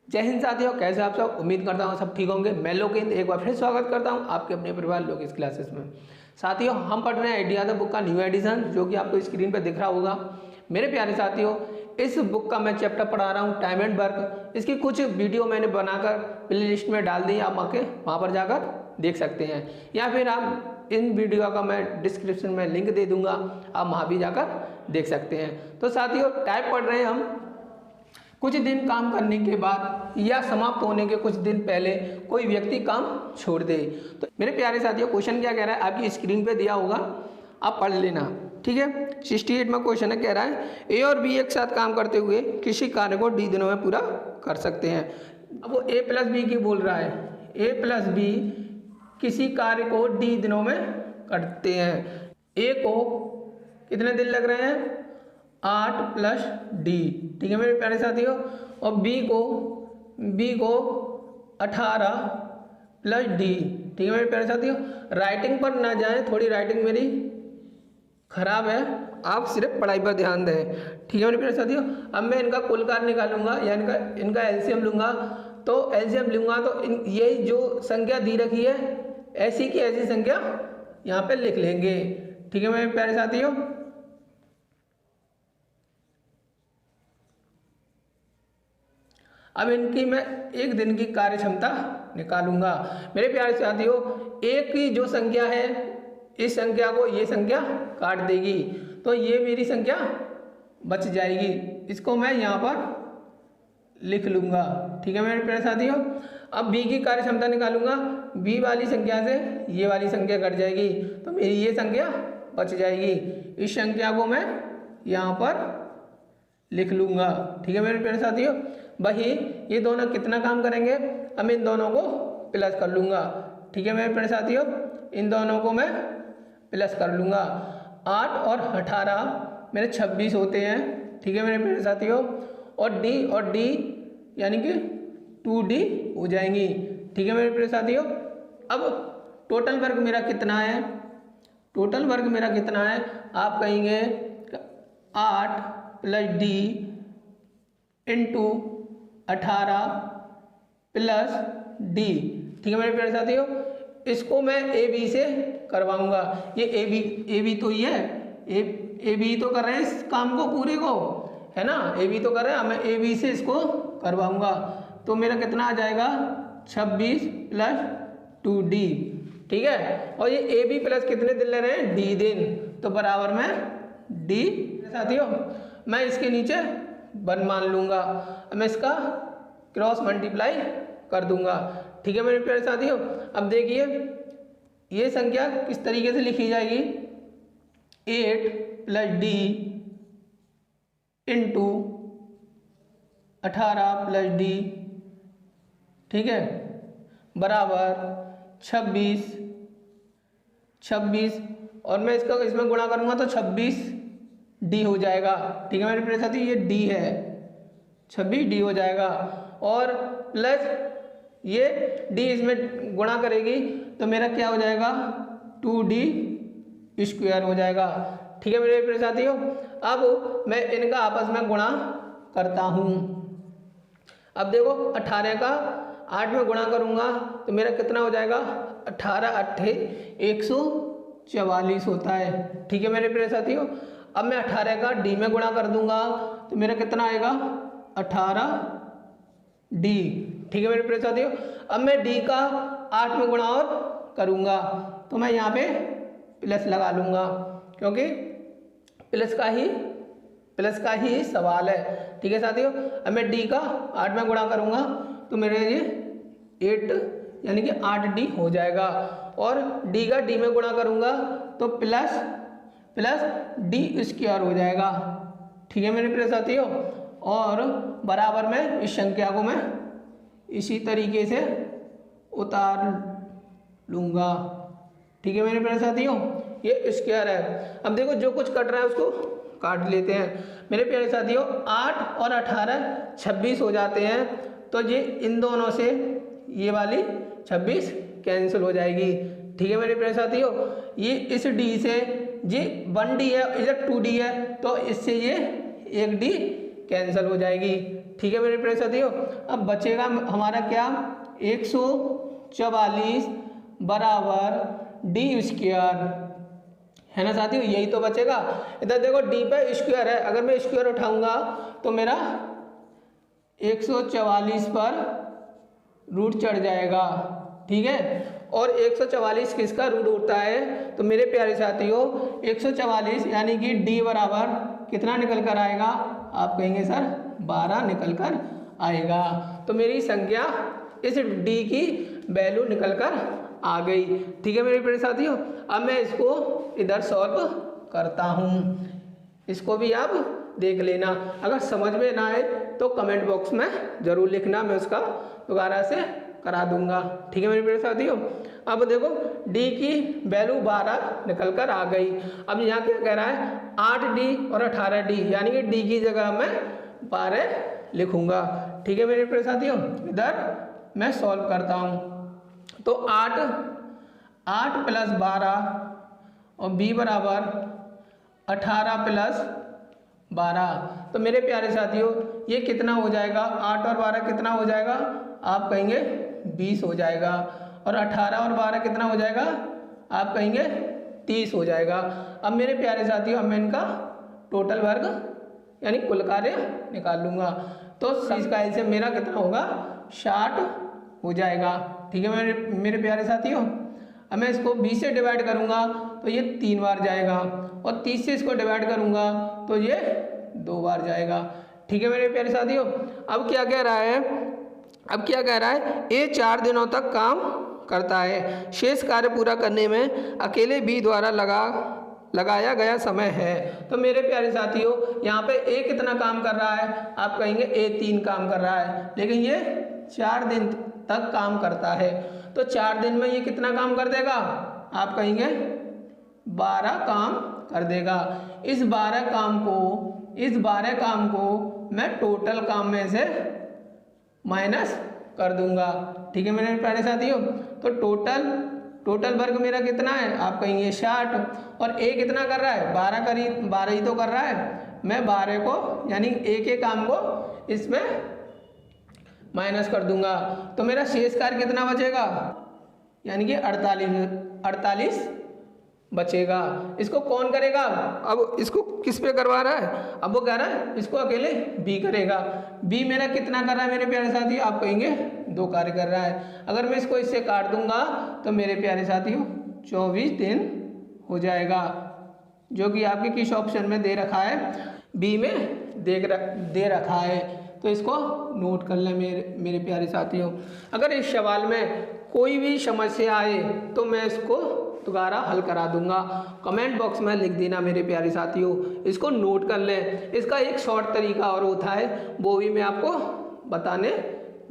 जय हिंद साथियों, कैसे आप सब। उम्मीद करता हूँ सब ठीक होंगे। मैं लोकेंद्र एक बार फिर स्वागत करता हूँ आपके अपने परिवार लोकेश क्लासेस में। साथियों, हम पढ़ रहे हैं आइडिया द बुक का न्यू एडिशन, जो कि आपको स्क्रीन पर दिख रहा होगा। मेरे प्यारे साथियों, इस बुक का मैं चैप्टर पढ़ा रहा हूँ टाइम एंड वर्क। इसकी कुछ वीडियो मैंने बनाकर प्ले लिस्ट में डाल दी, आप आके वहाँ पर जाकर देख सकते हैं, या फिर आप इन वीडियो का मैं डिस्क्रिप्शन में लिंक दे दूंगा, आप वहाँ भी जाकर देख सकते हैं। तो साथियों, टाइप पढ़ रहे हैं हम। कुछ दिन काम करने के बाद या समाप्त होने के कुछ दिन पहले कोई व्यक्ति काम छोड़ दे। तो मेरे प्यारे साथियों, क्वेश्चन क्या कह रहा है आपकी स्क्रीन पे दिया होगा, आप पढ़ लेना, ठीक है। 68 में क्वेश्चन है, कह रहा है ए और बी एक साथ काम करते हुए किसी कार्य को डी दिनों में पूरा कर सकते हैं। अब वो ए प्लस बी की बोल रहा है, ए प्लस बी किसी कार्य को डी दिनों में करते हैं। ए को कितने दिन लग रहे हैं? 8 प्लस डी, ठीक है मेरे प्यारे साथियों। और बी को 18 प्लस डी, ठीक है मेरे प्यारे साथियों। राइटिंग पर ना जाएं, थोड़ी राइटिंग मेरी खराब है, आप सिर्फ पढ़ाई पर ध्यान दें, ठीक है मेरे प्यारे साथियों। अब मैं इनका कुल कार्य निकालूंगा या इनका एलसीएम लूंगा। तो एलसीएम लूंगा तो ये जो संख्या दी रखी है ऐसी की ऐसी संख्या यहाँ पे लिख लेंगे, ठीक है मेरे प्यारे साथियों। अब इनकी मैं एक दिन की कार्य क्षमता निकालूंगा। मेरे प्यारे साथियों, एक की जो संख्या है इस संख्या को ये संख्या काट देगी, तो ये मेरी संख्या बच जाएगी। इसको मैं यहाँ पर लिख लूँगा, ठीक है मेरे प्यारे साथियों। अब बी की कार्य क्षमता निकालूंगा, बी वाली संख्या से ये वाली संख्या कट जाएगी, तो मेरी ये संख्या बच जाएगी। इस संख्या को मैं यहाँ पर लिख लूँगा, ठीक है मेरे प्यारे साथियों। वही ये दोनों कितना काम करेंगे, अब इन दोनों को प्लस कर लूँगा, ठीक है मेरे प्यारे साथियों। इन दोनों को मैं प्लस कर लूँगा। 8 और 18 मेरे 26 होते हैं, ठीक है मेरे प्यारे साथियों। और डी यानी कि 2D हो जाएंगी, ठीक है मेरे प्यारे साथियों। अब टोटल वर्ग मेरा कितना है? टोटल वर्ग मेरा कितना है? आप कहेंगे 8 plus D into 18 plus D, ठीक है मेरे प्यारे साथियों। इसको मैं ए बी से करवाऊंगा। ये ए बी तो ये ए बी तो कर रहे हैं इस काम को पूरे को, है ना, ए बी तो कर रहे हैं, मैं ए बी से इसको करवाऊंगा। तो मेरा कितना आ जाएगा? 26 प्लस 2D, ठीक है। और ये ए बी प्लस कितने दिन ले रहे हैं? डी दिन, तो बराबर में डी साथियों। मैं इसके नीचे 1 मान लूँगा, मैं इसका क्रॉस मल्टीप्लाई कर दूंगा, ठीक है मेरे प्यारे साथियों। अब देखिए ये संख्या किस तरीके से लिखी जाएगी, 8 plus D into 18 plus D, ठीक है, बराबर 26 और मैं इसमें गुणा करूंगा तो 26D हो जाएगा, ठीक है मेरे प्यारे साथी। ये D है, 26D हो जाएगा। और प्लस ये D इसमें गुणा करेगी तो मेरा क्या हो जाएगा? 2D स्क्वायर हो जाएगा, ठीक है मेरे प्यारे साथियों। अब मैं इनका आपस में गुणा करता हूँ। अब देखो 18 का 8 में गुणा करूँगा तो मेरा कितना हो जाएगा? 18 8 144 होता है, ठीक है मेरे प्यारे साथियों। अब मैं 18 का D में गुणा कर दूंगा तो मेरा कितना आएगा? 18D, ठीक है मेरे प्यारे साथियों। अब मैं D का 8 में गुणा और करूँगा तो मैं यहाँ पे प्लस लगा लूँगा, क्योंकि प्लस का ही सवाल है, ठीक है साथियों। अब मैं D का 8 में गुणा करूँगा तो मेरे ये 8 यानी कि 8D हो जाएगा। और D का D में गुणा करूँगा तो प्लस D स्क्वायर हो जाएगा, ठीक है मेरे प्रिय साथियों। और बराबर में इस संख्या को मैं इसी तरीके से उतार लूँगा, ठीक है मेरे प्रिय साथियों। ये स्क्वायर है। अब देखो जो कुछ कट रहा है उसको काट लेते हैं मेरे प्यारे साथियों। 8 और 18 26 हो जाते हैं, तो ये इन दोनों से ये वाली 26 कैंसिल हो जाएगी, ठीक है मेरे प्यारे साथियों। ये इस D से ये 1D है, इधर 2D है, तो इससे ये 1D कैंसिल हो जाएगी, ठीक है मेरे प्यारे साथियों। अब बचेगा हमारा क्या, 144 बराबर डी स्क्वायर, है ना साथियों, यही तो बचेगा। इधर देखो डी पे स्क्वायर है, अगर मैं स्क्वायर उठाऊंगा तो मेरा 144 पर रूट चढ़ जाएगा, ठीक है। और 144 किसका रूट होता है, तो मेरे प्यारे साथियों 144 यानी कि डी बराबर कितना निकल कर आएगा, आप कहेंगे सर 12 निकल कर आएगा। तो मेरी संख्या इस डी की वैल्यू निकल कर आ गई, ठीक है मेरे प्यारे साथियों। अब मैं इसको इधर सॉल्व करता हूँ, इसको भी आप देख लेना। अगर समझ में ना आए तो कमेंट बॉक्स में ज़रूर लिखना, मैं उसका दोबारा से करा दूंगा, ठीक है मेरे प्यारे साथियों। अब देखो d की वैल्यू 12 निकल कर आ गई। अब यहाँ क्या कह रहा है, 8d और 18d, यानी कि d की जगह मैं 12 लिखूंगा, ठीक है मेरे प्यारे साथियों। इधर मैं सॉल्व करता हूँ, तो 8 प्लस 12 और b बराबर 18 प्लस 12, तो मेरे प्यारे साथियों ये कितना हो जाएगा, 8 और 12 कितना हो जाएगा, आप कहेंगे 20 हो जाएगा। और 18 और 12 कितना हो जाएगा, आप कहेंगे 30 हो जाएगा। अब मेरे प्यारे साथियों अब मैं इनका टोटल वर्ग यानी कुल कार्य निकाल लूँगा, तो इसका एलसीएम मेरा कितना होगा, 60 हो जाएगा, ठीक है मेरे प्यारे साथियों। अब मैं इसको 20 से डिवाइड करूँगा तो ये 3 बार जाएगा, और 30 से इसको डिवाइड करूँगा तो ये 2 बार जाएगा, ठीक है मेरे प्यारे साथियों। अब क्या कह रहा है, अब क्या कह रहा है, ए 4 दिनों तक काम करता है, शेष कार्य पूरा करने में अकेले बी द्वारा लगाया गया समय है। तो मेरे प्यारे साथियों यहाँ पे ए कितना काम कर रहा है, आप कहेंगे ए 3 काम कर रहा है, लेकिन ये 4 दिन तक काम करता है, तो 4 दिन में ये कितना काम कर देगा, आप कहेंगे 12 काम कर देगा। इस 12 काम को मैं टोटल काम में से माइनस कर दूंगा, ठीक है मेरे प्यारे साथियों। तो टोटल वर्ग मेरा कितना है, आप कहेंगे 60, और ए कितना कर रहा है, 12 ही तो कर रहा है। मैं 12 को यानी ए के काम को इसमें माइनस कर दूंगा, तो मेरा शेष कार्य कितना बचेगा, यानी कि 48 बचेगा। इसको कौन करेगा, अब इसको किस पे करवा रहा है, अब वो कह रहा है इसको अकेले बी करेगा। बी मेरा कितना कर रहा है मेरे प्यारे साथियों, आप कहेंगे 2 कार्य कर रहा है। अगर मैं इसको इससे काट दूंगा तो मेरे प्यारे साथियों 24 दिन हो जाएगा, जो कि आपके किस ऑप्शन में दे रखा है, बी में दे रखा है। तो इसको नोट कर लें मेरे प्यारे साथियों। अगर इस सवाल में कोई भी समस्या आए तो मैं इसको दोबारा हल करा दूंगा, कमेंट बॉक्स में लिख देना मेरे प्यारे साथियों, इसको नोट कर लें। इसका एक शॉर्ट तरीका और होता है, वो भी मैं आपको बताने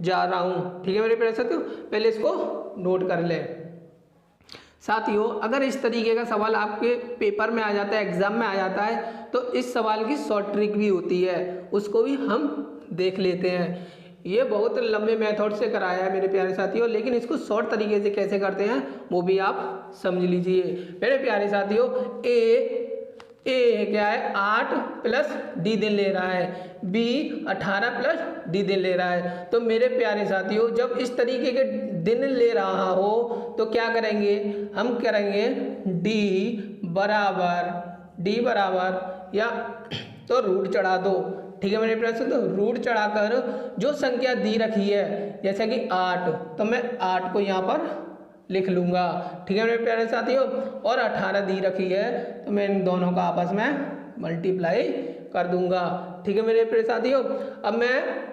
जा रहा हूँ, ठीक है मेरे प्यारे साथियों, पहले इसको नोट कर लें। साथियों अगर इस तरीके का सवाल आपके पेपर में आ जाता है, एग्जाम में आ जाता है, तो इस सवाल की शॉर्ट ट्रिक भी होती है, उसको भी हम देख लेते हैं। ये बहुत लंबे मेथड से कराया है मेरे प्यारे साथियों, लेकिन इसको शॉर्ट तरीके से कैसे करते हैं वो भी आप समझ लीजिए मेरे प्यारे साथियों। ए क्या है, 8 प्लस डी दिन ले रहा है, बी 18 प्लस डी दिन ले रहा है। तो मेरे प्यारे साथियों जब इस तरीके के दिन ले रहा हो तो क्या करेंगे, हम करेंगे डी बराबर या तो रूट चढ़ा दो, ठीक है मेरे प्यारे साथियों। तो रूट चढ़ाकर जो संख्या दी रखी है जैसे कि 8, तो मैं 8 को यहाँ पर लिख लूँगा, ठीक है मेरे प्यारे साथियों। और 18 दी रखी है तो मैं इन दोनों का आपस में मल्टीप्लाई कर दूंगा, ठीक है मेरे प्यारे साथियों। अब मैं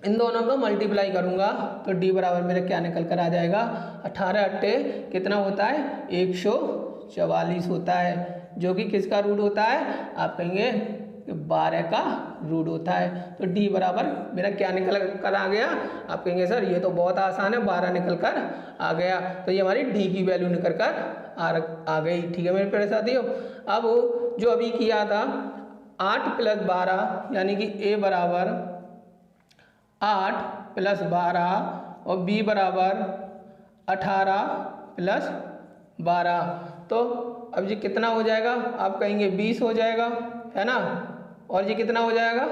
इन दोनों को मल्टीप्लाई करूंगा तो d बराबर मेरे क्या निकल कर आ जाएगा, 18 अट्टे कितना होता है, 144 होता है, जो कि किसका रूट होता है, आप कहेंगे 12 का रूट होता है। तो d बराबर मेरा क्या निकल कर आ गया, आप कहेंगे सर ये तो बहुत आसान है, 12 निकल कर आ गया। तो ये हमारी d की वैल्यू निकल कर आ गई, ठीक है मेरे प्यारे साथियों। अब जो अभी किया था 8 प्लस 12 यानी कि a बराबर 8 प्लस 12 और b बराबर 18 प्लस 12, तो अब ये कितना हो जाएगा, आप कहेंगे 20 हो जाएगा, है ना। और ये कितना हो जाएगा,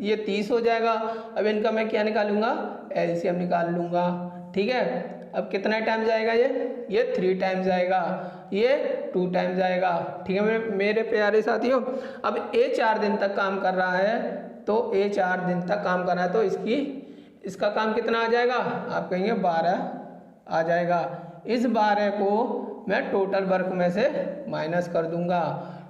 ये 30 हो जाएगा। अब इनका मैं क्या निकालूंगा, एलसीएम निकाल लूँगा। ठीक है, अब कितना टाइम जाएगा, ये 3 टाइम जाएगा, ये 2 टाइम जाएगा। ठीक है मेरे प्यारे साथियों, अब ए 4 दिन तक काम कर रहा है, तो ए 4 दिन तक काम कर रहा है, तो इसका काम कितना आ जाएगा, आप कहेंगे 12 आ जाएगा। इस 12 को मैं टोटल वर्क में से माइनस कर दूंगा,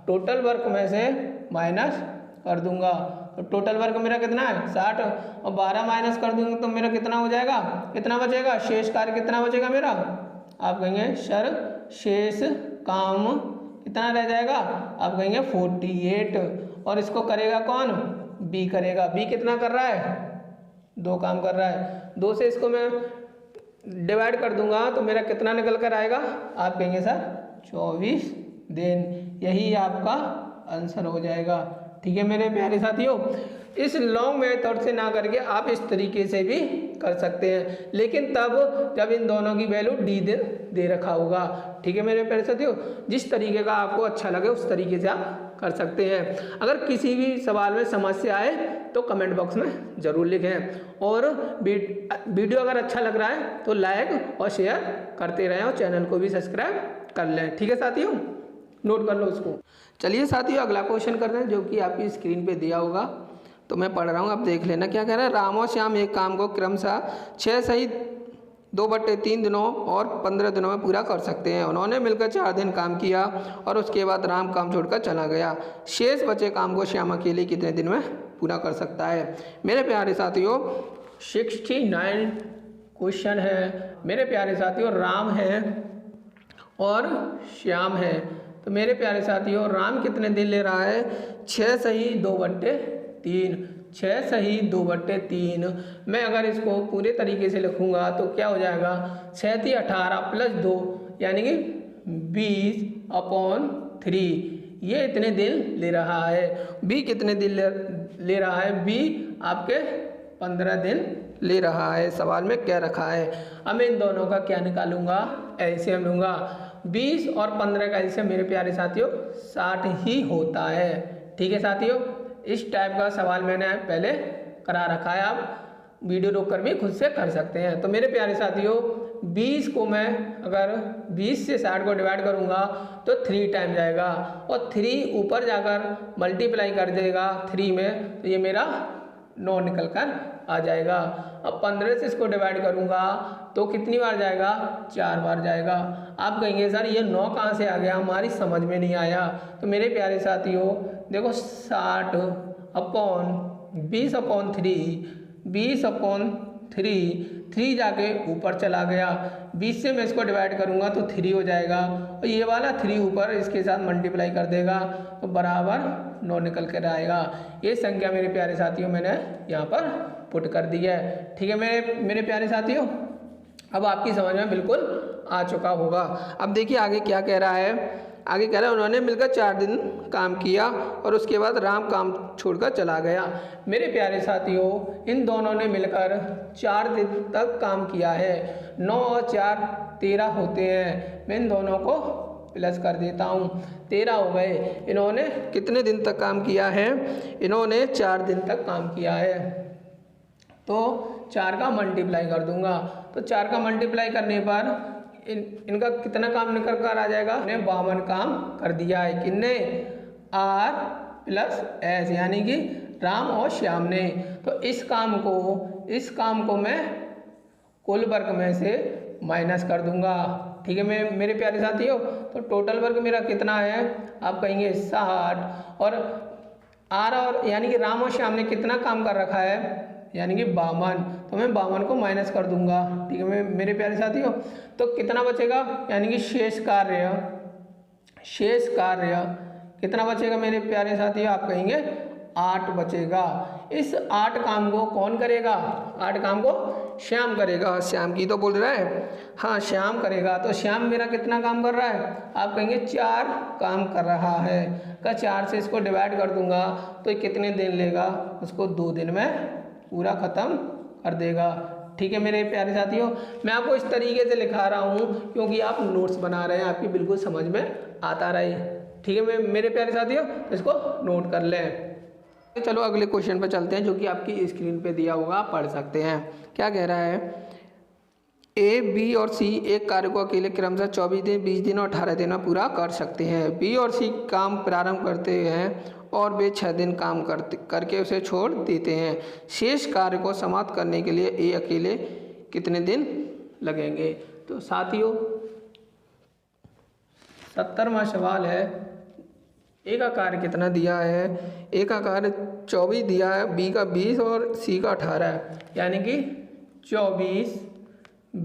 टोटल वर्क में से माइनस कर दूंगा। तो टोटल वर्क मेरा कितना है 60, और 12 माइनस कर दूंगा तो मेरा कितना हो जाएगा, कितना बचेगा, शेष कार्य कितना बचेगा मेरा, आप कहेंगे सर शेष काम कितना रह जाएगा, आप कहेंगे 48। और इसको करेगा कौन, बी करेगा। बी कितना कर रहा है, 2 काम कर रहा है। 2 से इसको मैं डिवाइड कर दूंगा तो मेरा कितना निकल कर आएगा, आप कहेंगे सर 24 दिन। यही आपका आंसर हो जाएगा। ठीक है मेरे प्यारे साथियों, इस लॉन्ग मेथड से ना करके आप इस तरीके से भी कर सकते हैं, लेकिन तब जब इन दोनों की वैल्यू डी दे रखा होगा। ठीक है मेरे प्यारे साथियों, जिस तरीके का आपको अच्छा लगे उस तरीके से आप कर सकते हैं। अगर किसी भी सवाल में समस्या आए तो कमेंट बॉक्स में ज़रूर लिखें, और वीडियो अगर अच्छा लग रहा है तो लाइक और शेयर करते रहें, और चैनल को भी सब्सक्राइब कर लें। ठीक है साथियों, नोट कर लो उसको। चलिए साथियों, अगला क्वेश्चन करते हैं जो कि आपकी स्क्रीन पे दिया होगा, तो मैं पढ़ रहा हूँ, आप देख लेना क्या कह रहा है। राम और श्याम एक काम को क्रमशः 6 सहित 2/3 दिनों और 15 दिनों में पूरा कर सकते हैं। उन्होंने मिलकर 4 दिन काम किया और उसके बाद राम काम छोड़कर चला गया। शेष बचे काम को श्याम अकेले कितने दिन में पूरा कर सकता है। मेरे प्यारे साथियों 69 क्वेश्चन है मेरे प्यारे साथियों। राम है और श्याम है, तो मेरे प्यारे साथियों राम कितने दिन ले रहा है, 6 सही 2/3, 6 सही 2/3। मैं अगर इसको पूरे तरीके से लिखूंगा तो क्या हो जाएगा, 6 × 18 + 2 यानी कि 20/3। ये इतने दिन ले रहा है। बी कितने दिन ले रहा है, बी आपके 15 दिन ले रहा है, सवाल में क्या रखा है। अब मैं इन दोनों का क्या निकालूंगा, एलसीएम लूँगा। 20 और 15 का एलसीएम मेरे प्यारे साथियों 60 ही होता है। ठीक है साथियों, इस टाइप का सवाल मैंने पहले करा रखा है, आप वीडियो रोक कर भी खुद से कर सकते हैं। तो मेरे प्यारे साथियों 20 को मैं अगर 20 से 60 को डिवाइड करूंगा तो 3 टाइम जाएगा, और 3 ऊपर जाकर मल्टीप्लाई कर देगा 3 में, तो ये मेरा 9 निकल कर आ जाएगा। अब 15 से इसको डिवाइड करूंगा तो कितनी बार जाएगा, 4 बार जाएगा। आप कहेंगे सर ये 9 कहाँ से आ गया, हमारी समझ में नहीं आया। तो मेरे प्यारे साथियों देखो 60/20/3 3 जाके ऊपर चला गया। 20 से मैं इसको डिवाइड करूंगा तो 3 हो जाएगा, और ये वाला 3 ऊपर इसके साथ मल्टीप्लाई कर देगा तो बराबर 9 निकल कर आएगा। ये संख्या मेरे प्यारे साथियों मैंने यहाँ पर पुट कर दी है। ठीक है मेरे प्यारे साथियों, अब आपकी समझ में बिल्कुल आ चुका होगा। अब देखिए आगे क्या कह रहा है। आगे कह रहा है उन्होंने मिलकर 4 दिन काम किया और उसके बाद राम काम छोड़कर चला गया। मेरे प्यारे साथियों इन दोनों ने मिलकर 4 दिन तक काम किया है। 9 और 4 13 होते हैं। मैं इन दोनों को प्लस कर देता हूँ, 13 हो गए। इन्होंने कितने दिन तक काम किया है, इन्होंने 4 दिन तक काम किया है। तो 4 का मल्टीप्लाई कर दूंगा, तो 4 का मल्टीप्लाई करने पर इनका कितना काम निकल कर आ जाएगा, हमने 52 काम कर दिया है। किन्ने, R + S यानी कि राम और श्याम ने। तो इस काम को मैं कुल वर्ग में से माइनस कर दूंगा। ठीक है मेरे प्यारे साथियों, तो टोटल वर्ग मेरा कितना है, आप कहेंगे 60, और R और यानी कि राम और श्याम ने कितना काम कर रखा है, यानी कि 52, तो मैं 52 को माइनस कर दूंगा। ठीक है मेरे प्यारे साथियों, तो कितना बचेगा, यानी कि शेष कार्य कितना बचेगा मेरे प्यारे साथियों, आप कहेंगे 8 बचेगा। इस 8 काम को कौन करेगा, 8 काम को श्याम करेगा। श्याम की तो बोल रहा है, हाँ श्याम करेगा। तो श्याम मेरा कितना काम कर रहा है, आप कहेंगे 4 काम कर रहा है। का 4 से इसको डिवाइड कर दूंगा तो कितने दिन लेगा, उसको 2 दिन में पूरा ख़त्म कर देगा। ठीक है मेरे प्यारे साथियों, मैं आपको इस तरीके से लिखा रहा हूँ क्योंकि आप नोट्स बना रहे हैं, आपकी बिल्कुल समझ में आता रहे। ठीक है मेरे प्यारे साथियों, इसको नोट कर लें। चलो अगले क्वेश्चन पर चलते हैं, जो कि आपकी स्क्रीन पे दिया होगा, आप पढ़ सकते हैं। क्या कह रहा है, ए, बी और सी एक कार्य को अकेले क्रमशः 24 दिन, 20 दिन और 18 दिन में पूरा कर सकते हैं। बी और सी काम प्रारंभ करते हैं और वे 6 दिन काम करके उसे छोड़ देते हैं। शेष कार्य को समाप्त करने के लिए ए अकेले कितने दिन लगेंगे? तो साथियों 70वां सवाल है, ए का कार्य कितना दिया है? ए का कार्य 24 दिया है, बी का 20 और सी का 18 है, यानी कि 24,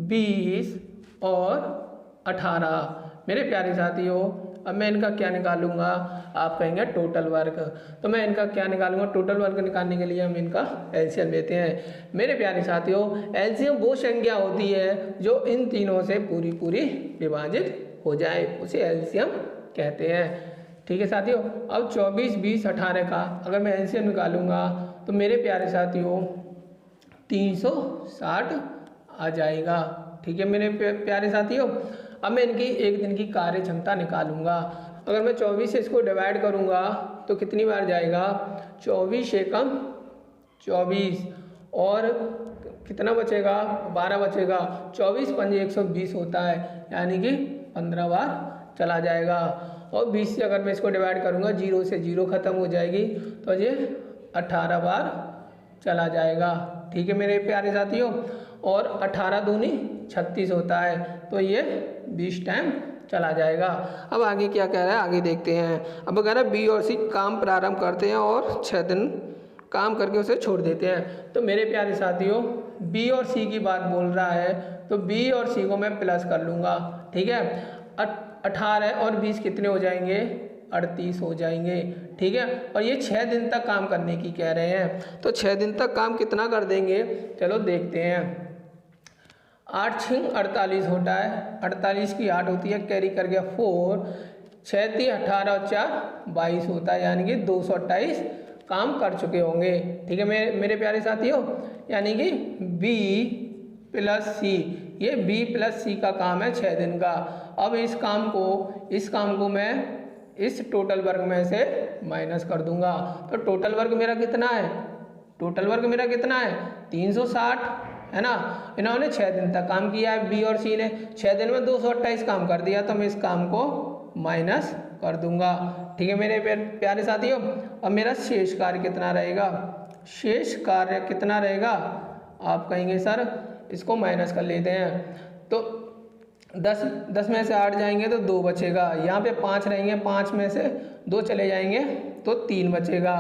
20 और 18। मेरे प्यारे साथियों अब मैं इनका क्या निकालूंगा? आप कहेंगे टोटल वर्क। तो मैं इनका क्या निकालूंगा? टोटल वर्क निकालने के लिए हम इनका एलसीएम लेते हैं। मेरे प्यारे साथियों एलसीएम वो संख्या होती है जो इन तीनों से पूरी विभाजित हो जाए, उसे एलसीएम कहते हैं। ठीक है साथियों, अब 24, 20, 18 का अगर मैं एलसीएम निकालूंगा तो मेरे प्यारे साथियों 360 आ जाएगा। ठीक है मेरे प्यारे साथियों, अब मैं इनकी एक दिन की कार्य क्षमता निकालूंगा। अगर मैं 24 से इसको डिवाइड करूंगा तो कितनी बार जाएगा? 24 एकम 24 और कितना बचेगा? 12 बचेगा। 24 पंजे 120 होता है, यानी कि 15 बार चला जाएगा। और 20 से अगर मैं इसको डिवाइड करूंगा, 0 से 0 खत्म हो जाएगी, तो ये 18 बार चला जाएगा। ठीक है मेरे प्यारे साथियों, और 18 दूनी 36 होता है, तो ये 20 टाइम चला जाएगा। अब आगे क्या कह रहा है, आगे देखते हैं। अब कह रहा है बी और सी काम प्रारंभ करते हैं और 6 दिन काम करके उसे छोड़ देते हैं। तो मेरे प्यारे साथियों बी और सी की बात बोल रहा है, तो बी और सी को मैं प्लस कर लूँगा। ठीक है, 18 और 20 कितने हो जाएंगे? 38 हो जाएंगे। ठीक है, और ये 6 दिन तक काम करने की कह रहे हैं, तो 6 दिन तक काम कितना कर देंगे? चलो देखते हैं। 8 6 48 होता है, 48 की 8 होती है, कैरी कर गया 4, 6 3 18 और 4 22 होता है, यानी कि 228 काम कर चुके होंगे। ठीक है मेरे प्यारे साथियों, यानी कि बी प्लस सी, ये बी प्लस सी का काम है 6 दिन का। अब इस काम को मैं इस टोटल वर्क में से माइनस कर दूंगा, तो टोटल वर्क मेरा कितना है? टोटल वर्क मेरा कितना है? 360 है ना। इन्होंने 6 दिन तक काम किया है, बी और सी ने 6 दिन में 228 काम कर दिया, तो मैं इस काम को माइनस कर दूंगा। ठीक है मेरे प्यारे साथियों, अब मेरा शेष कार्य कितना रहेगा? शेष कार्य कितना रहेगा? आप कहेंगे सर इसको माइनस कर लेते हैं, तो 10 में से 8 जाएंगे तो 2 बचेगा, यहाँ पे 5 रहेंगे, 5 में से 2 चले जाएंगे तो 3 बचेगा।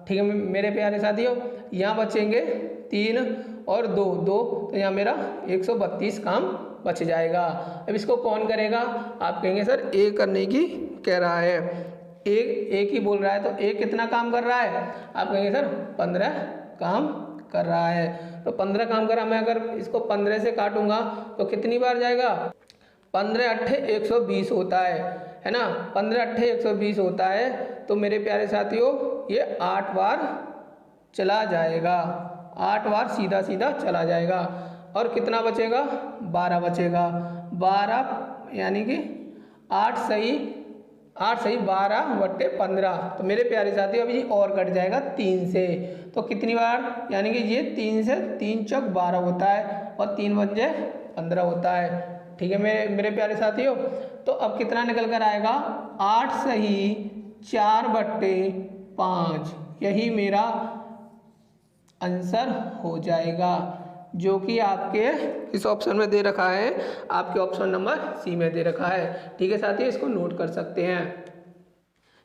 ठीक है मेरे प्यारे साथियों, यहाँ बचेंगे 3 और 2, तो यहाँ मेरा 132 काम बच जाएगा। अब इसको कौन करेगा? आप कहेंगे सर ए करने की कह रहा है, एक ही बोल रहा है, तो ए कितना काम कर रहा है? आप कहेंगे सर 15 काम कर रहा है, तो 15 काम कर रहा। मैं अगर इसको 15 से काटूंगा तो कितनी बार जाएगा? 15 8 120 होता है ना। 15 8 120 होता है, तो मेरे प्यारे साथियों ये 8 बार चला जाएगा, 8 बार सीधा सीधा चला जाएगा। और कितना बचेगा? 12 बचेगा। 12 यानी कि 8 सही 12/15, तो मेरे प्यारे साथियों अभी और कट जाएगा 3 से, तो कितनी बार? यानी कि ये 3 से 3 चौक 12 होता है, और 3 पंजे 15 होता है। ठीक है मेरे प्यारे साथियों, तो अब कितना निकल कर आएगा? 8 सही 4/5, यही मेरा आंसर हो जाएगा, जो कि आपके इस ऑप्शन में दे रखा है, आपके ऑप्शन नंबर सी में दे रखा है। ठीक है साथियों, इसको नोट कर सकते हैं।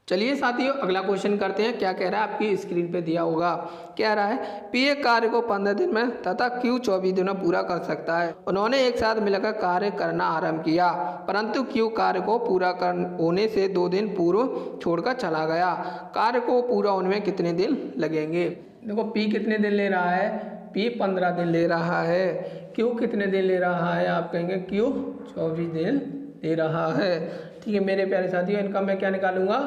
चलिए साथियों अगला क्वेश्चन करते हैं। क्या कह रहा है? आपकी स्क्रीन पे दिया होगा। कह रहा है पी एक कार्य को 15 दिन में तथा क्यू 24 दिन में पूरा कर सकता है। उन्होंने एक साथ मिलकर कार्य करना आरंभ किया, परंतु क्यू कार्य को पूरा होने से 2 दिन पूर्व छोड़कर चला गया। कार्य को पूरा होने में कितने दिन लगेंगे? देखो पी कितने दिन ले रहा है? पी 15 दिन ले रहा है। क्यू कितने दिन ले रहा है? आप कहेंगे क्यू 24 दिन ले रहा है। ठीक है मेरे प्यारे साथियों, इनका मैं क्या निकालूंगा?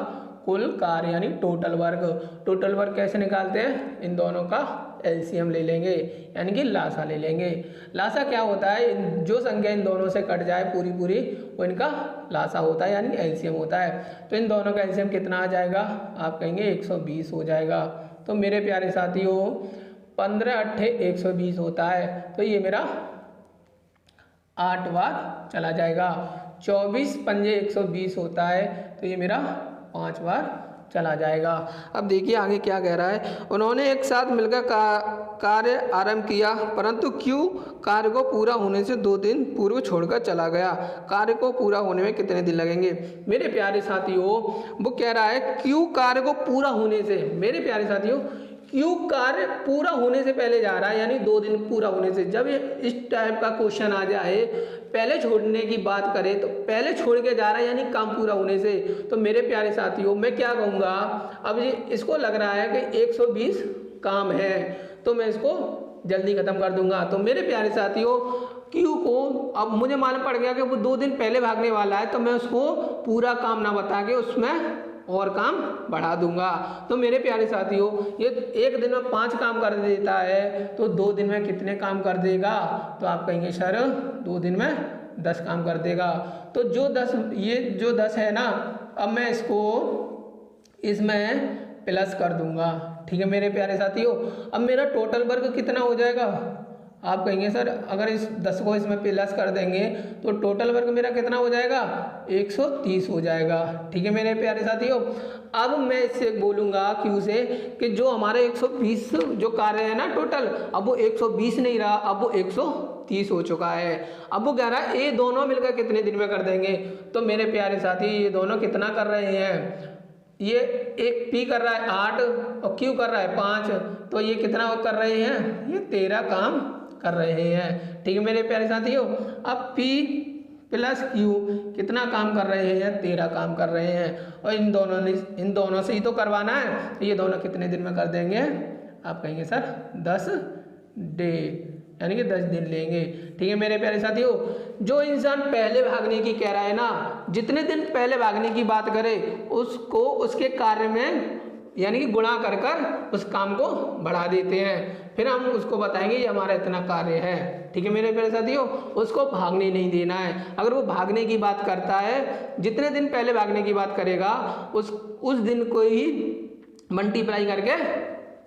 कुल कार्य यानी टोटल वर्क। टोटल वर्क कैसे निकालते हैं? इन दोनों का एलसीएम ले लेंगे, यानी कि लासा ले लेंगे। लासा क्या होता है? जो संख्या इन दोनों से कट जाए पूरी वो इनका लासा होता है, यानी एलसीएम होता है। तो इन दोनों का एलसीएम कितना आ जाएगा? आप कहेंगे 120 हो जाएगा। तो मेरे प्यारे साथियों 15 अट्ठे 120 होता है, तो ये मेरा 8 बार चला जाएगा। 24 पंजे 120 होता है, तो ये मेरा 5 बार चला जाएगा। अब देखिए आगे क्या कह रहा है। उन्होंने एक साथ मिलकर कार्य आरंभ किया, परंतु क्यों कार्य को पूरा होने से 2 दिन पूर्व छोड़कर चला गया। कार्य को पूरा होने में कितने दिन लगेंगे। मेरे प्यारे साथियों वो कह रहा है क्यों कार्य को पूरा होने से, मेरे प्यारे साथियों क्यों कार्य पूरा होने से पहले जा रहा है, यानी 2 दिन पूरा होने से। जब इस टाइप का क्वेश्चन आ जाए, पहले छोड़ने की बात करें तो पहले छोड़ के जा रहा है यानी काम पूरा होने से, तो मेरे प्यारे साथियों मैं क्या कहूँगा, अब ये इसको लग रहा है कि 120 काम है तो मैं इसको जल्दी ख़त्म कर दूंगा। तो मेरे प्यारे साथियों क्यू को अब मुझे मालूम पड़ गया कि वो 2 दिन पहले भागने वाला है, तो मैं उसको पूरा काम ना बता के उसमें और काम बढ़ा दूंगा। तो मेरे प्यारे साथियों ये 1 दिन में 5 काम कर देता है, तो 2 दिन में कितने काम कर देगा। तो आप कहेंगे सर 2 दिन में 10 काम कर देगा। तो जो 10 ये जो 10 है ना, अब मैं इसको इसमें प्लस कर दूंगा। ठीक है मेरे प्यारे साथियों, अब मेरा टोटल वर्क कितना हो जाएगा। आप कहेंगे सर अगर इस 10 को इसमें प्लस कर देंगे तो टोटल वर्क मेरा कितना हो जाएगा, 130 हो जाएगा। ठीक है मेरे प्यारे साथियों, अब मैं इससे बोलूँगा क्यू से कि जो हमारे 120 जो कार्य है ना टोटल, अब वो 120 नहीं रहा, अब वो 130 हो चुका है। अब वो कह रहा है ये दोनों मिलकर कितने दिन में कर देंगे। तो मेरे प्यारे साथी ये दोनों कितना कर रहे हैं, ये एक पी कर रहा है 8 और क्यू कर रहा है 5, तो ये कितना कर रहे हैं, ये 13 काम कर रहे हैं। ठीक है मेरे प्यारे साथियों, अब P प्लस Q कितना काम कर रहे हैं, 13 काम कर रहे हैं। और इन दोनों से ही तो करवाना है, तो ये दोनों कितने दिन में कर देंगे। आप कहेंगे सर 10 डे, यानी कि 10 दिन लेंगे। ठीक है मेरे प्यारे साथियों, जो इंसान पहले भागने की कह रहा है ना, जितने दिन पहले भागने की बात करे उसको उसके कार्य में यानी कि गुणा कर कर उस काम को बढ़ा देते हैं, फिर हम उसको बताएंगे ये हमारा इतना कार्य है। ठीक है मेरे प्यारे साथियों, उसको भागने नहीं देना है। अगर वो भागने की बात करता है, जितने दिन पहले भागने की बात करेगा उस दिन को ही मल्टीप्लाई करके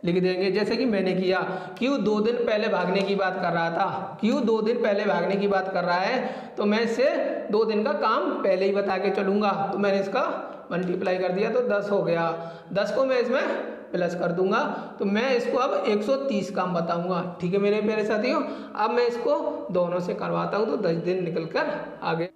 लिख देंगे। जैसे कि मैंने किया, क्यों 2 दिन पहले भागने की बात कर रहा था, क्यों 2 दिन पहले भागने की बात कर रहा है, तो मैं इससे 2 दिन का काम पहले ही बता के चलूँगा। तो मैंने इसका मल्टीप्लाई कर दिया तो 10 हो गया, 10 को मैं इसमें प्लस कर दूंगा, तो मैं इसको अब 130 काम बताऊंगा। ठीक है मेरे प्यारे साथियों, अब मैं इसको दोनों से करवाता हूँ तो 10 दिन निकल कर आ गए।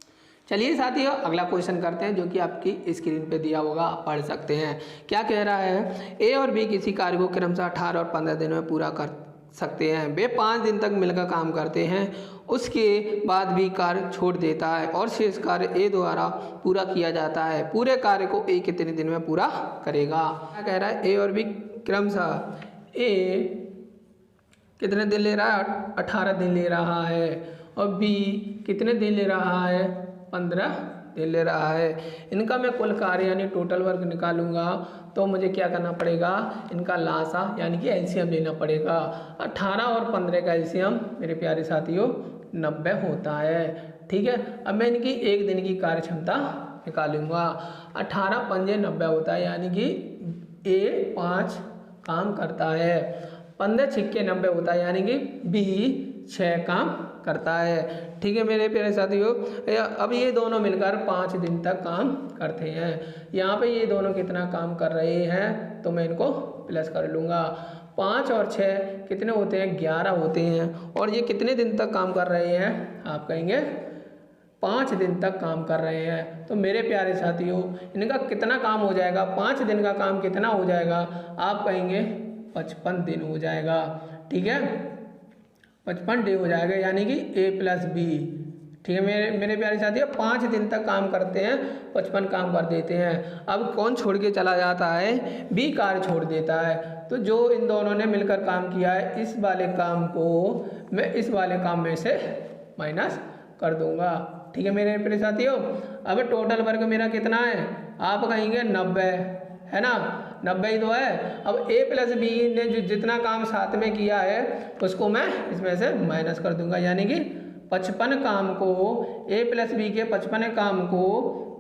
चलिए साथियों अगला क्वेश्चन करते हैं, जो कि आपकी स्क्रीन पे दिया होगा, आप पढ़ सकते हैं। क्या कह रहा है, ए और बी किसी कार्य को क्रमशः 18 और 15 दिन में पूरा कर सकते हैं। वे 5 दिन तक मिलकर काम करते हैं, उसके बाद भी कार्य छोड़ देता है और शेष कार्य ए द्वारा पूरा किया जाता है। पूरे कार्य को ए कितने दिन में पूरा करेगा। क्या कह रहा है, ए और बी क्रमशः ए कितने दिन ले रहा है, 18 दिन ले रहा है, और बी कितने दिन ले रहा है, 15 दिन ले रहा है। इनका मैं कुल कार्य यानी टोटल वर्क निकालूंगा, तो मुझे क्या करना पड़ेगा, इनका लासा यानी कि एलसीएम लेना पड़ेगा। 18 और 15 का एलसीएम मेरे प्यारे साथियों 90 होता है। ठीक है, अब मैं इनकी 1 दिन की कार्य क्षमता निकालूंगा। 18 पंजे 90 होता है, यानी कि ए 5 काम करता है। 15 छिक्के 90 होता है, यानी कि बी 6 काम करता है। ठीक है मेरे प्यारे साथियों, अब ये दोनों मिलकर 5 दिन तक काम करते हैं। यहाँ पे ये दोनों कितना काम कर रहे हैं, तो मैं इनको प्लस कर लूँगा। 5 और 6 कितने होते हैं, 11 होते हैं। और ये कितने दिन तक काम कर रहे हैं, आप कहेंगे 5 दिन तक काम कर रहे हैं। तो मेरे प्यारे साथियों इनका कितना काम हो जाएगा, 5 दिन का काम कितना हो जाएगा, आप कहेंगे 55 दिन हो जाएगा। ठीक है, 55 डे हो जाएगा, यानी कि ए प्लस बी। ठीक है मेरे प्यारे साथियों, 5 दिन तक काम करते हैं, 55 काम कर देते हैं। अब कौन छोड़ के चला जाता है, बी कार्य छोड़ देता है। तो जो इन दोनों ने मिलकर काम किया है, इस वाले काम को मैं इस वाले काम में से माइनस कर दूंगा। ठीक है मेरे प्यारे साथियों, अब टोटल वर्क मेरा कितना है, आप कहेंगे 90 है ना, 90 ही तो है। अब ए प्लस बी ने जो जितना काम साथ में किया है उसको मैं इसमें से माइनस कर दूंगा, यानी कि 55 काम को ए प्लस बी के 55 काम को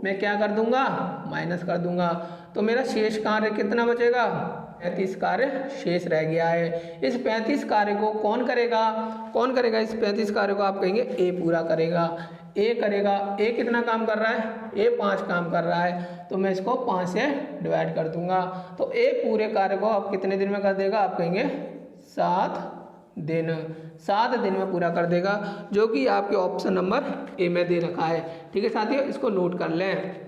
मैं क्या कर दूंगा, माइनस कर दूंगा। तो मेरा शेष कार्य कितना बचेगा, 35 कार्य शेष रह गया है। इस 35 कार्य को कौन करेगा? कौन करेगा इस 35 कार्य को? आप कहेंगे ए पूरा करेगा। ए करेगा। ए कितना काम कर रहा है? ए 5 काम कर रहा है, तो मैं इसको 5 से डिवाइड कर दूंगा। तो ए पूरे कार्य को आप कितने दिन में कर देगा? आप कहेंगे 7 दिन। 7 दिन में पूरा कर देगा, जो कि आपके ऑप्शन नंबर ए में दे रखा है। ठीक है साथियों, इसको नोट कर लें।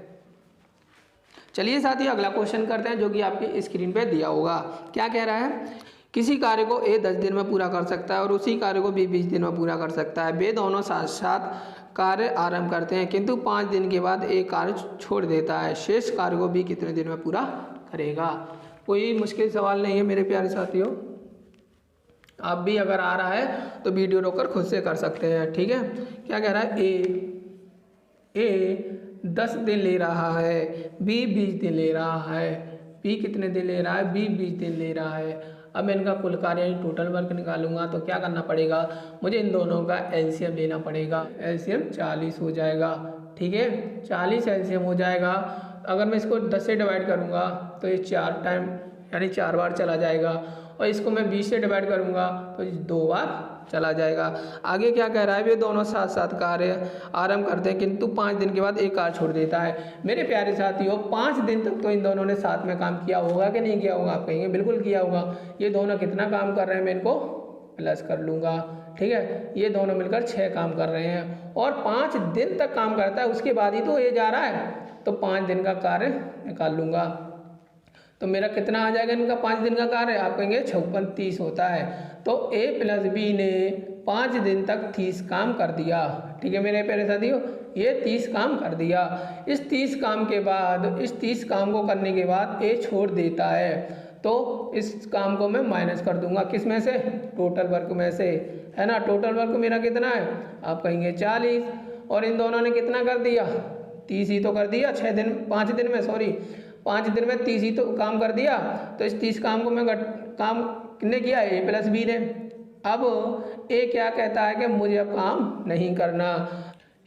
चलिए साथियों अगला क्वेश्चन करते हैं, जो कि आपकी स्क्रीन पे दिया होगा। क्या कह रहा है? किसी कार्य को ए 10 दिन में पूरा कर सकता है और उसी कार्य को बी 20 दिन में पूरा कर सकता है। वे दोनों साथ साथ कार्य आरंभ करते हैं, किंतु 5 दिन के बाद एक कार्य छोड़ देता है। शेष कार्य को बी कितने दिन में पूरा करेगा? कोई मुश्किल सवाल नहीं है मेरे प्यारे साथियों। आप भी अगर आ रहा है तो वीडियो रोककर खुद से कर सकते हैं। ठीक है, क्या कह रहा है? ए 10 दिन ले रहा है, बी 20 दिन ले रहा है। बी कितने दिन ले रहा है? बी 20 दिन ले रहा है। अब मैं इनका कुल कार्य यानी टोटल वर्क निकालूंगा, तो क्या करना पड़ेगा? मुझे इन दोनों का एलसीएम लेना पड़ेगा। एलसीएम 40 हो जाएगा। ठीक है, 40 एलसीएम हो जाएगा। अगर मैं इसको 10 से डिवाइड करूंगा तो ये 4 टाइम यानी 4 बार चला जाएगा, और इसको मैं 20 से डिवाइड करूंगा तो 2 बार चला जाएगा। आगे क्या कह रहा है? वे दोनों साथ साथ कार्य आरंभ करते हैं, किंतु 5 दिन के बाद एक कार्य छोड़ देता है। मेरे प्यारे साथियों, 5 दिन तक तो इन दोनों ने साथ में काम किया होगा कि नहीं किया होगा? आप कहेंगे बिल्कुल किया होगा। ये दोनों कितना काम कर रहे हैं? मैं इनको प्लस कर लूँगा। ठीक है, ये दोनों मिलकर 6 काम कर रहे हैं, और 5 दिन तक काम करता है, उसके बाद ही तो ये जा रहा है। तो 5 दिन का कार्य निकाल लूँगा, तो मेरा कितना आ जाएगा इनका 5 दिन का कार्य? आप कहेंगे 56 30 होता है। तो ए प्लस बी ने 5 दिन तक 30 काम कर दिया। ठीक है मेरे प्यारे साथियों, ये 30 काम कर दिया। इस 30 काम के बाद, इस 30 काम को करने के बाद ए छोड़ देता है, तो इस काम को मैं माइनस कर दूंगा। किस में से? टोटल वर्क में से, है ना। टोटल वर्क मेरा कितना है? आप कहेंगे 40, और इन दोनों ने कितना कर दिया? 30 ही तो कर दिया। 5 दिन में 5 दिन में 30 ही तो काम कर दिया। तो इस 30 काम को मैं काम किसने किया? ए प्लस बी ने। अब ए क्या कहता है कि मुझे अब काम नहीं करना।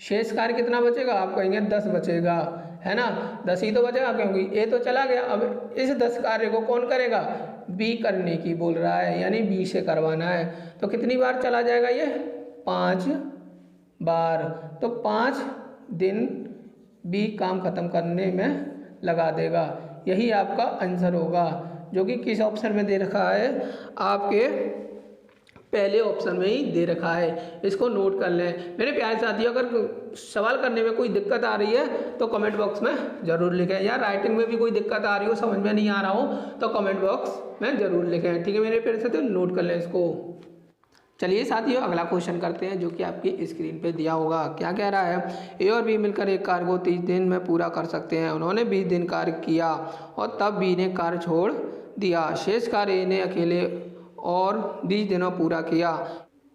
शेष कार्य कितना बचेगा? आप कहेंगे 10 बचेगा, है ना। 10 ही तो बचेगा, क्योंकि ए तो चला गया। अब इस 10 कार्य को कौन करेगा? बी करने की बोल रहा है, यानी बी से करवाना है। तो कितनी बार चला जाएगा ये? 5 बार। तो 5 दिन बी काम खत्म करने में लगा देगा। यही आपका आंसर होगा, जो कि किस ऑप्शन में दे रखा है? आपके पहले ऑप्शन में ही दे रखा है। इसको नोट कर लें। मेरे प्यारे साथियों, अगर सवाल करने में कोई दिक्कत आ रही है तो कमेंट बॉक्स में ज़रूर लिखें, या राइटिंग में भी कोई दिक्कत आ रही हो, समझ में नहीं आ रहा हो, तो कमेंट बॉक्स में ज़रूर लिखें। ठीक है मेरे प्यारे साथियों, नोट कर लें इसको। चलिए साथियों अगला क्वेश्चन करते हैं, जो कि आपकी स्क्रीन पे दिया होगा। क्या कह रहा है? ए और बी मिलकर एक कार्य को 30 दिन में पूरा कर सकते हैं। उन्होंने 20 दिन कार्य किया और तब बी ने कार्य छोड़ दिया। शेष कार्य ए ने अकेले और 20 दिनों पूरा किया।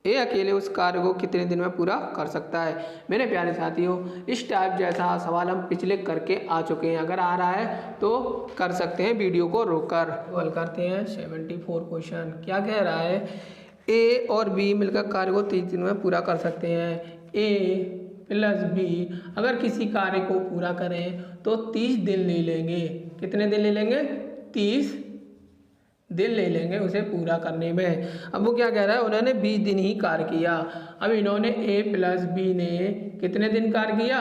ए अकेले उस कार्य को कितने दिन में पूरा कर सकता है? मेरे प्यारे साथियों, इस टाइप जैसा सवाल हम पिछले करके आ चुके हैं। अगर आ रहा है तो कर सकते हैं वीडियो को रोककर। हल करते हैं 74 क्वेश्चन। क्या कह रहा है? ए और बी मिलकर कार्य को 30 दिन में पूरा कर सकते हैं। ए प्लस बी अगर किसी कार्य को पूरा करें तो 30 दिन ले लेंगे। कितने दिन ले लेंगे? 30 दिन ले लेंगे उसे पूरा करने में। अब वो क्या कह रहा है? उन्होंने 20 दिन ही कार्य किया। अब इन्होंने ए प्लस बी ने कितने दिन कार्य किया?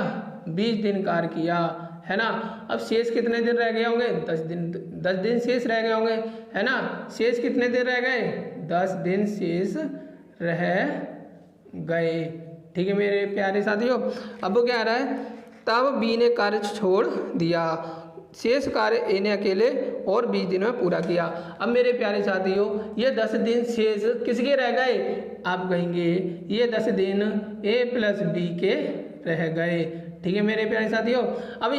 20 दिन कार्य किया, है ना। अब शेष कितने दिन रह गए होंगे? 10 दिन शेष रह गए होंगे, है ना। शेष कितने दिन रह गए? 10 दिन शेष रह गए। ठीक है मेरे प्यारे साथियों, अब वो क्या रहा है? तब बी ने कार्य छोड़ दिया। शेष कार्य ए ने अकेले और 20 दिन में पूरा किया। अब मेरे प्यारे साथियों, ये 10 दिन शेष किसके रह गए? आप कहेंगे ये 10 दिन ए प्लस बी के रह गए। ठीक है मेरे प्यारे साथियों, अभी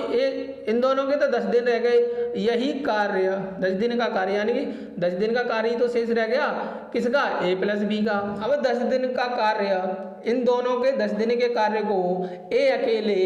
इन दोनों के तो 10 दिन रह गए। यही कार्य 10 दिन का कार्य, यानी कि 10 दिन का कार्य ही तो शेष रह गया। किसका? ए प्लस बी का। अब 10 दिन का कार्य, इन दोनों के 10 दिन के कार्य को ए अकेले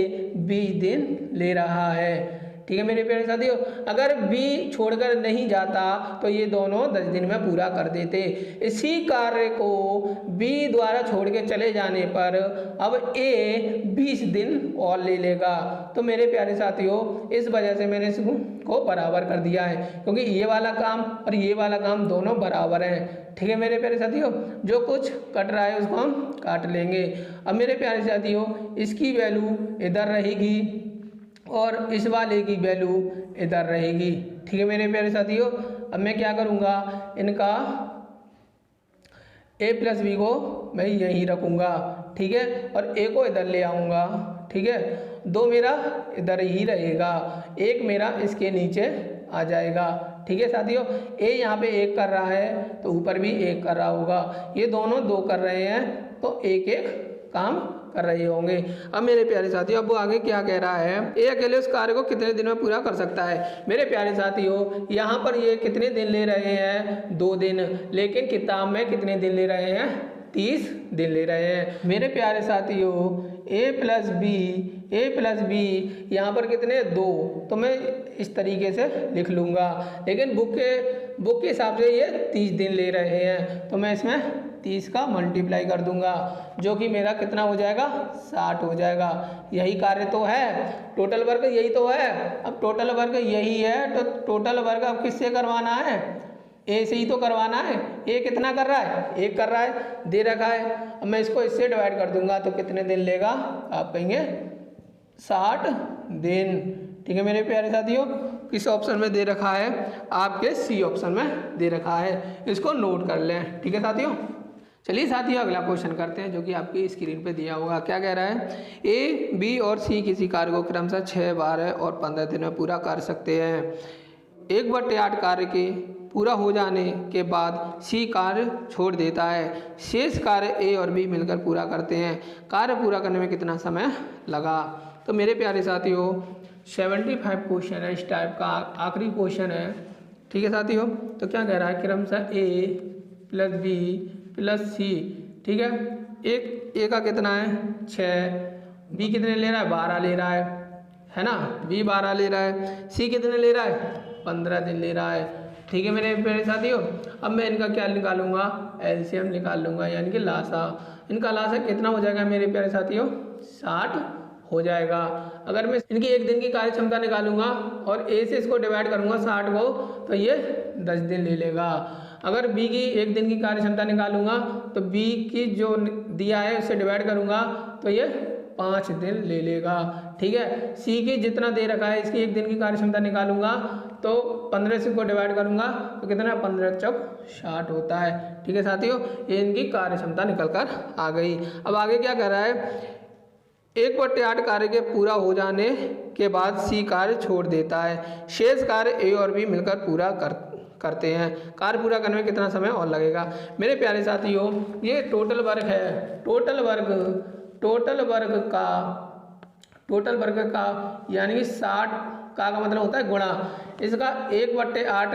20 दिन ले रहा है। ठीक है मेरे प्यारे साथियों। अगर बी छोड़कर नहीं जाता तो ये दोनों 10 दिन में पूरा कर देते। इसी कार्य को बी द्वारा छोड़ के चले जाने पर अब ए 20 दिन और ले लेगा। तो मेरे प्यारे साथियों इस वजह से मैंने इसको बराबर कर दिया है, क्योंकि ये वाला काम और ये वाला काम दोनों बराबर हैं। ठीक है मेरे प्यारे साथियों, जो कुछ कट रहा है उसको हम काट लेंगे। अब मेरे प्यारे साथियों इसकी वैल्यू इधर रहेगी और इस वाले की वैल्यू इधर रहेगी। ठीक है मेरे प्यारे साथियों, अब मैं क्या करूँगा, इनका a प्लस बी को मैं यहीं रखूँगा। ठीक है, और a को इधर ले आऊँगा। ठीक है, 2 मेरा इधर ही रहेगा, 1 मेरा इसके नीचे आ जाएगा। ठीक है साथियों, a यहाँ पे 1 कर रहा है तो ऊपर भी 1 कर रहा होगा, ये दोनों 2 कर रहे हैं तो 1-1 काम कर रहे होंगे। अब मेरे प्यारे साथियों अब वो आगे क्या कह रहा है, ए अकेले उस कार्य को कितने दिन में पूरा कर सकता है। मेरे प्यारे साथियों यहाँ पर ये कितने दिन ले रहे हैं, 2 दिन, लेकिन किताब में कितने दिन ले रहे हैं, 30 दिन ले रहे हैं। मेरे प्यारे साथियों a प्लस बी यहाँ पर कितने 2, तो मैं इस तरीके से लिख लूँगा, लेकिन बुक के हिसाब से ये 30 दिन ले रहे हैं तो मैं इसमें 30 का मल्टीप्लाई कर दूंगा, जो कि मेरा कितना हो जाएगा, 60 हो जाएगा। यही कार्य तो है, टोटल वर्क यही तो है। अब टोटल वर्क यही है तो टोटल वर्क अब किससे करवाना है, ए से ही तो करवाना है। ए कितना कर रहा है, 1 कर रहा है, दे रखा है। अब मैं इसको इससे डिवाइड कर दूंगा तो कितने दिन लेगा, आप कहेंगे 60 दिन। ठीक है मेरे प्यारे साथियों, किस ऑप्शन में दे रखा है, आपके सी ऑप्शन में दे रखा है, इसको नोट कर लें। ठीक है साथियों, चलिए साथियों अगला क्वेश्चन करते हैं जो कि आपकी स्क्रीन पे दिया होगा। क्या कह रहा है, ए बी और सी किसी कार्य को क्रमशः 6, 12 और 15 दिन में पूरा कर सकते हैं। 1/8 कार्य के पूरा हो जाने के बाद सी कार्य छोड़ देता है, शेष कार्य ए और बी मिलकर पूरा करते हैं। कार्य पूरा करने में कितना समय लगा। तो मेरे प्यारे साथियों 75 क्वेश्चन है इस टाइप का, आखिरी क्वेश्चन है। ठीक है साथियों, तो क्या कह रहा है, क्रमशः ए प्लस बी प्लस सी। ठीक है, एक ए का कितना है 6, बी कितने ले रहा है 12 ले रहा है ना, बी 12 ले रहा है, सी कितने ले रहा है 15 दिन ले रहा है। ठीक है मेरे प्यारे साथियों, अब मैं इनका क्या निकालूंगा, एलसीएम निकाल लूँगा, यानी कि लासा। इनका लासा कितना हो जाएगा मेरे प्यारे साथियों, 60 हो जाएगा। अगर मैं इनकी 1 दिन की कार्य क्षमता निकालूंगा और ए से इसको डिवाइड करूंगा 60 को, तो ये 10 दिन ले लेगा। अगर बी की 1 दिन की कार्य क्षमता निकालूंगा तो बी की जो दिया है उससे डिवाइड करूंगा तो ये 5 दिन ले लेगा। ठीक है, सी की जितना दे रखा है इसकी 1 दिन की कार्य क्षमता निकालूंगा तो 15 से को डिवाइड करूंगा तो कितना 15 चौक 60 होता है। ठीक है साथियों, ये इनकी कार्य क्षमता निकल कर आ गई। अब आगे क्या कर रहा है, 1/8 कार्य के पूरा हो जाने के बाद सी कार्य छोड़ देता है, शेष कार्य ए और बी मिलकर पूरा करते हैं। कार्य पूरा करने में कितना समय और लगेगा। मेरे प्यारे साथियों ये टोटल वर्क है, टोटल वर्क का यानी कि 60 का मतलब होता है गुणा, इसका 1/8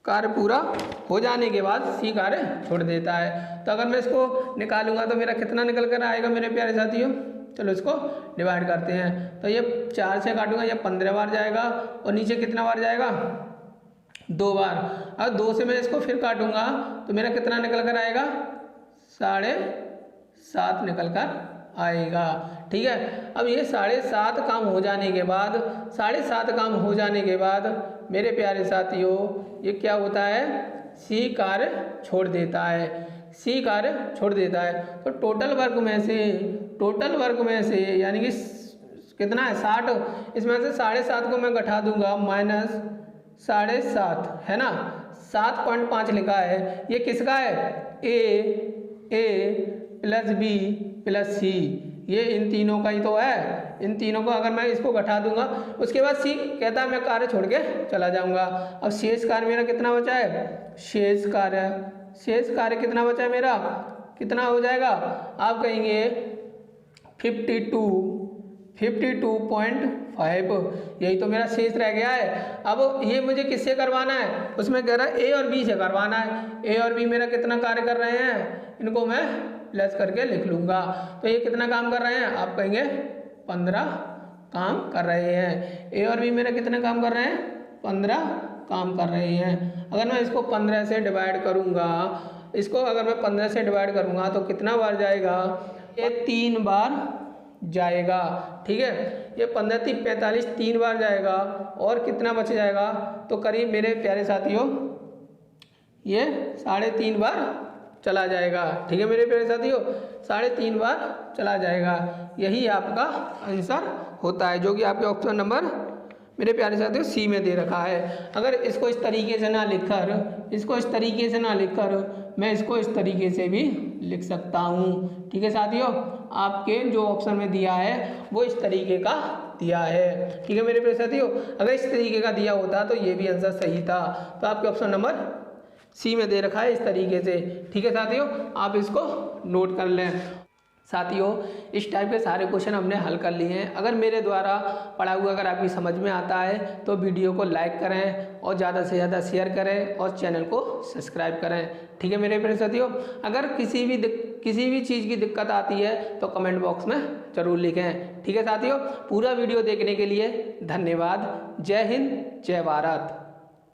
कार्य पूरा हो जाने के बाद सी कार्य छोड़ देता है। तो अगर मैं इसको निकालूंगा तो मेरा कितना निकल कर आएगा मेरे प्यारे साथियों, चलो इसको डिवाइड करते हैं। तो ये 4 से काटूंगा, ये 15 बार जाएगा और नीचे कितना बार जाएगा 2 बार। अब 2 से मैं इसको फिर काटूंगा तो मेरा कितना निकल कर आएगा 7.5 निकल कर आएगा। ठीक है, अब ये 7.5 काम हो जाने के बाद 7.5 काम हो जाने के बाद मेरे प्यारे साथियों ये क्या होता है, सी कार्य छोड़ देता है, सी कार्य छोड़ देता है। तो टोटल वर्क में से यानी कि कितना है 60, इसमें से 7.5 को मैं घटा दूंगा माइनस 7.5 है ना, 7.5 लिखा है, ये किसका है ए प्लस बी प्लस सी, ये इन तीनों का ही तो है। इन तीनों को अगर मैं इसको घटा दूंगा उसके बाद सी कहता है मैं कार्य छोड़ के चला जाऊंगा। अब शेष कार्य मेरा कितना बचा है, शेष कार्य कितना बचा है मेरा, कितना हो जाएगा, आप कहेंगे 52.5, यही तो मेरा शेष रह गया है। अब ये मुझे किससे करवाना है, उसमें कह रहा है ए और बी से करवाना है। ए और बी मेरा कितना कार्य कर रहे हैं, इनको मैं प्लस करके लिख लूँगा। तो ये कितना काम कर रहे हैं, आप कहेंगे 15 काम कर रहे हैं। ए और बी मेरे कितने काम कर रहे हैं? 15 काम कर रहे हैं। अगर मैं इसको 15 से डिवाइड करूँगा, इसको अगर मैं 15 से डिवाइड करूँगा तो कितना बार जाएगा? ये 3 बार जाएगा। ठीक है, ये 15 3 45 3 बार जाएगा और कितना बच जाएगा? तो करीब मेरे प्यारे साथियों ये 3.5 बार चला जाएगा। ठीक है मेरे प्यारे साथियों, 3.5 बार चला जाएगा। यही आपका आंसर होता है, जो कि आपके ऑप्शन नंबर मेरे प्यारे साथियों सी में दे रखा है। अगर इसको इस तरीके से ना लिखकर, इसको इस तरीके से ना लिखकर मैं इसको इस तरीके से भी लिख सकता हूँ। ठीक है साथियों, आपके जो ऑप्शन में दिया है वो इस तरीके का दिया है। ठीक है मेरे प्यारे साथियों, अगर इस तरीके का दिया होता तो ये भी आंसर सही था। तो आपके ऑप्शन नंबर सी में दे रखा है इस तरीके से। ठीक है साथियों, आप इसको नोट कर लें। साथियों, इस टाइप के सारे क्वेश्चन हमने हल कर लिए हैं। अगर मेरे द्वारा पढ़ा हुआ अगर आपकी समझ में आता है तो वीडियो को लाइक करें और ज़्यादा से ज़्यादा शेयर करें और चैनल को सब्सक्राइब करें। ठीक है मेरे प्यारे साथियों, अगर किसी भी चीज़ की दिक्कत आती है तो कमेंट बॉक्स में ज़रूर लिखें। ठीक है साथियों, पूरा वीडियो देखने के लिए धन्यवाद। जय हिंद, जय भारत।